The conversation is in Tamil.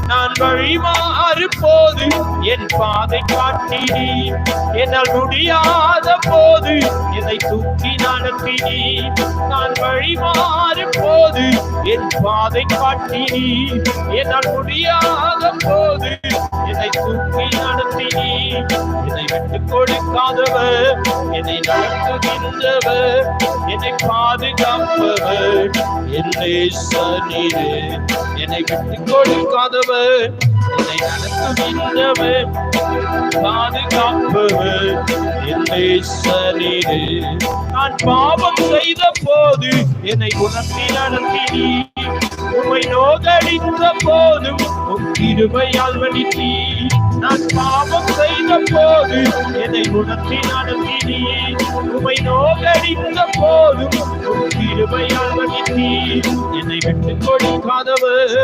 நான் வழிமாறு போது என் பாதை காட்டினி, என்னால் முடியாத போது என்னை தூக்கி நடத்தினி. நான் வழிமாறு போது என் பாதை காட்டினி, என்னால் முடியாத போது என்னை தூக்கி நடத்தினி. என்னை விட்டுக் கொடுக்காதவர், என்னை நடத்துகின்றவர், என்னை பாதுகாப்பவர் என் நேசரே. என்னை விட்டுக் கொடுக்காதவர், என்னை நடத்துகின்றவர், பாதுகாப்பவர் என் நேசரே. நான் பாவம் செய்த போது என்னை உணர்த்தி நடத்தினி, உம்மை நோகடித்த போதும் உம் கிருபையால் வடித்தீ. நான் பாவம் செய்த போது என்னை உணர்த்தி நடத்தினி, உம்மை நோகடித்த போதும் உம் கிருபையால் வடித்தீ. என்னை விட்டுக் கொடுக்காதவர்,